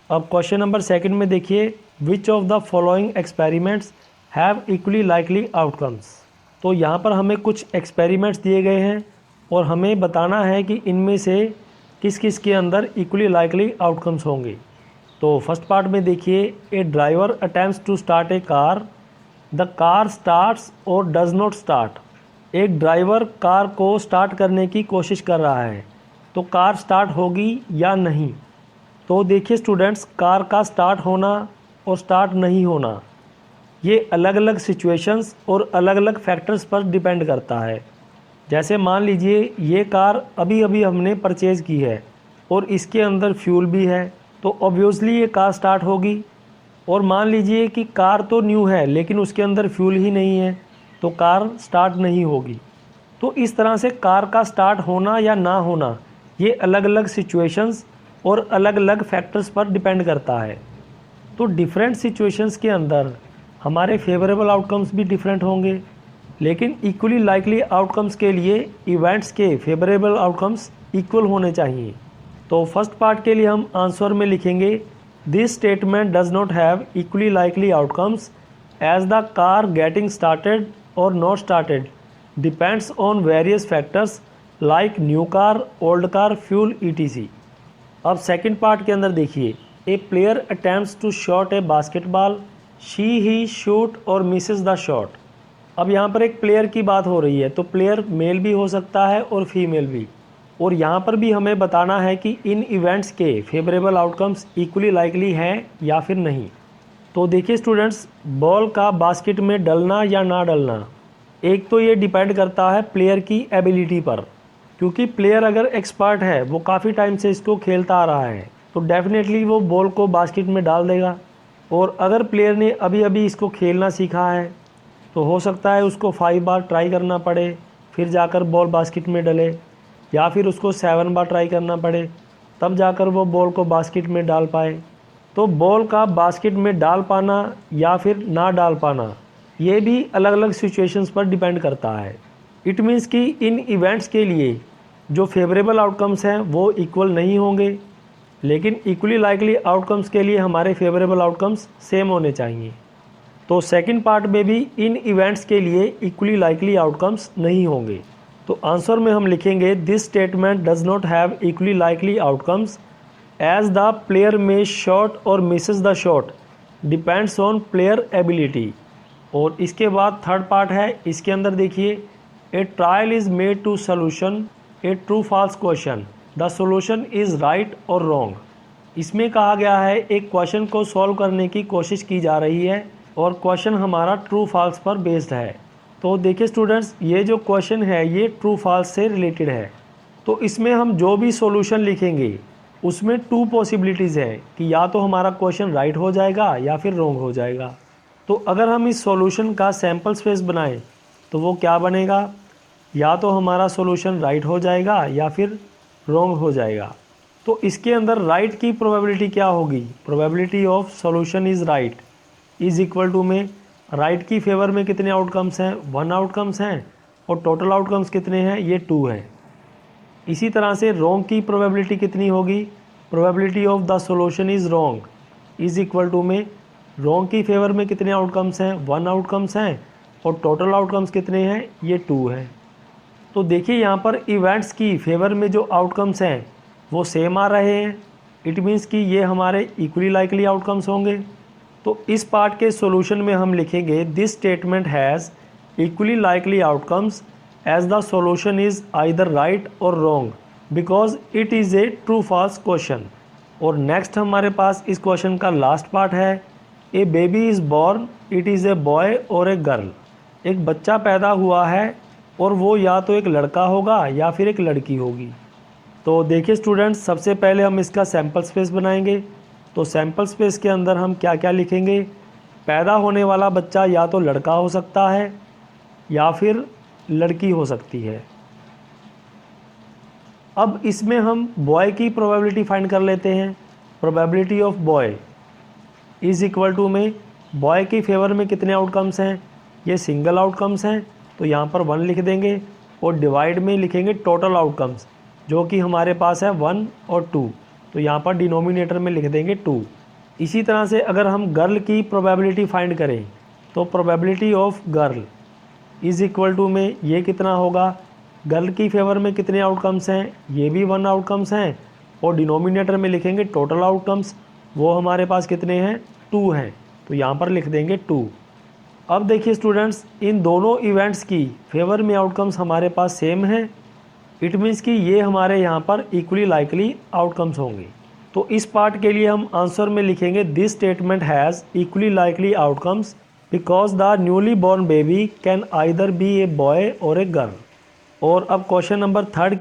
अब question number second में देखिए, which of the following experiments have equally likely outcomes. तो यहाँ पर हमें कुछ एक्सपेरिमेंट्स दिए गए हैं और हमें बताना है कि इनमें से किस किस के अंदर इक्वली लाइकली आउटकम्स होंगे। तो फर्स्ट पार्ट में देखिए, a driver attempts to start a car, the car starts और डज नॉट स्टार्ट। एक ड्राइवर कार को स्टार्ट करने की कोशिश कर रहा है, तो कार स्टार्ट होगी या नहीं। तो देखिए स्टूडेंट्स, कार का स्टार्ट होना और स्टार्ट नहीं होना ये अलग अलग सिचुएशंस और अलग अलग फैक्टर्स पर डिपेंड करता है। जैसे मान लीजिए ये कार अभी अभी हमने परचेज़ की है और इसके अंदर फ्यूल भी है, तो ऑब्वियसली ये कार स्टार्ट होगी। और मान लीजिए कि कार तो न्यू है लेकिन उसके अंदर फ्यूल ही नहीं है, तो कार स्टार्ट नहीं होगी। तो इस तरह से कार का स्टार्ट होना या ना होना ये अलग अलग सिचुएशंस और अलग अलग फैक्टर्स पर डिपेंड करता है। तो डिफरेंट सिचुएशंस के अंदर हमारे फेवरेबल आउटकम्स भी डिफरेंट होंगे, लेकिन इक्वली लाइकली आउटकम्स के लिए इवेंट्स के फेवरेबल आउटकम्स इक्वल होने चाहिए। तो फर्स्ट पार्ट के लिए हम आंसर में लिखेंगे, this statement does not have equally likely outcomes as the car getting started और not started depends on various factors like new car, old car, fuel etc। अब सेकंड पार्ट के अंदर देखिए, a player attempts to shot a basketball, she he shoot और misses the shot. अब यहाँ पर एक प्लेयर की बात हो रही है, तो प्लेयर मेल भी हो सकता है और फीमेल भी। और यहाँ पर भी हमें बताना है कि इन इवेंट्स के फेवरेबल आउटकम्स इक्वली लाइकली हैं या फिर नहीं। तो देखिए स्टूडेंट्स, बॉल का बास्केट में डलना या ना डलना, एक तो ये डिपेंड करता है प्लेयर की एबिलिटी पर, क्योंकि प्लेयर अगर एक्सपर्ट है, वो काफ़ी टाइम से इसको खेलता आ रहा है, तो डेफिनेटली वो बॉल को बास्केट में डाल देगा। और अगर प्लेयर ने अभी अभी इसको खेलना सीखा है, तो हो सकता है उसको 5 बार ट्राई करना पड़े फिर जाकर बॉल बास्केट में डले, या फिर उसको 7 बार ट्राई करना पड़े तब जाकर वो बॉल को बास्केट में डाल पाए। तो बॉल का बास्केट में डाल पाना या फिर ना डाल पाना ये भी अलग अलग सिचुएशंस पर डिपेंड करता है। इट मीन्स कि इन इवेंट्स के लिए जो फेवरेबल आउटकम्स हैं वो इक्वल नहीं होंगे, लेकिन इक्वली लाइकली आउटकम्स के लिए हमारे फेवरेबल आउटकम्स सेम होने चाहिए। तो सेकंड पार्ट में भी इन इवेंट्स के लिए इक्वली लाइकली आउटकम्स नहीं होंगे। तो आंसर में हम लिखेंगे, this statement does not have equally likely outcomes as the player may shot और misses the shot depends on player ability. और इसके बाद थर्ड पार्ट है, इसके अंदर देखिए, a trial is made to solution a true false question, the solution is right और wrong. इसमें कहा गया है एक क्वेश्चन को सॉल्व करने की कोशिश की जा रही है और क्वेश्चन हमारा ट्रू फॉल्स पर बेस्ड है। तो देखिए स्टूडेंट्स, ये जो क्वेश्चन है ये ट्रू फॉल्स से रिलेटेड है। तो इसमें हम जो भी सॉल्यूशन लिखेंगे उसमें 2 पॉसिबिलिटीज़ हैं कि या तो हमारा क्वेश्चन राइट हो जाएगा या फिर रॉन्ग हो जाएगा। तो अगर हम इस सॉल्यूशन का सैम्पल स्पेस बनाएं तो वो क्या बनेगा, या तो हमारा सॉल्यूशन राइट हो जाएगा या फिर रॉन्ग हो जाएगा। तो इसके अंदर राइट की प्रोबेबिलिटी क्या होगी, probability of solution is right is equal to में राइट की फेवर में कितने आउटकम्स हैं, 1 आउटकम्स हैं, और टोटल आउटकम्स कितने हैं, ये 2 हैं। इसी तरह से रॉन्ग की प्रोबेबिलिटी कितनी होगी, probability of the solution is wrong is equal to में रॉन्ग की फेवर में कितने आउटकम्स हैं, 1 आउटकम्स हैं, और टोटल आउटकम्स कितने हैं, ये 2 हैं। तो देखिए यहाँ पर इवेंट्स की फेवर में जो आउटकम्स हैं वो सेम आ रहे हैं। इट मीन्स कि ये हमारे इक्वली लाइकली आउटकम्स होंगे। तो इस पार्ट के सॉल्यूशन में हम लिखेंगे, this statement has equally likely outcomes as the solution is either right और wrong because it is a true false question. और नेक्स्ट हमारे पास इस क्वेश्चन का लास्ट पार्ट है, a baby is born, it is a boy और a girl. एक बच्चा पैदा हुआ है और वो या तो एक लड़का होगा या फिर एक लड़की होगी। तो देखिए स्टूडेंट्स, सबसे पहले हम इसका सैम्पल स्पेस बनाएंगे। तो सैम्पल स्पेस के अंदर हम क्या क्या लिखेंगे, पैदा होने वाला बच्चा या तो लड़का हो सकता है या फिर लड़की हो सकती है। अब इसमें हम बॉय की प्रोबेबिलिटी फाइंड कर लेते हैं। Probability of boy is equal to में बॉय की फेवर में कितने आउटकम्स हैं, ये सिंगल आउटकम्स हैं, तो यहाँ पर 1 लिख देंगे, और डिवाइड में लिखेंगे टोटल आउटकम्स जो कि हमारे पास है 1 और 2। तो यहाँ पर डिनोमिनेटर में लिख देंगे 2। इसी तरह से अगर हम गर्ल की प्रोबेबिलिटी फाइंड करें तो probability of girl is equal to में ये कितना होगा, गर्ल की फेवर में कितने आउटकम्स हैं, ये भी 1 आउटकम्स हैं, और डिनोमिनेटर में लिखेंगे टोटल आउटकम्स, वो हमारे पास कितने हैं, 2 हैं, तो यहाँ पर लिख देंगे 2। अब देखिए स्टूडेंट्स, इन दोनों इवेंट्स की फेवर में आउटकम्स हमारे पास सेम हैं। इट मीन्स कि ये हमारे यहाँ पर इक्वली लाइकली आउटकम्स होंगे। तो इस पार्ट के लिए हम आंसर में लिखेंगे this statement has equally likely outcomes because the newly born baby can either be a boy और ए गर्ल। और अब क्वेश्चन नंबर 3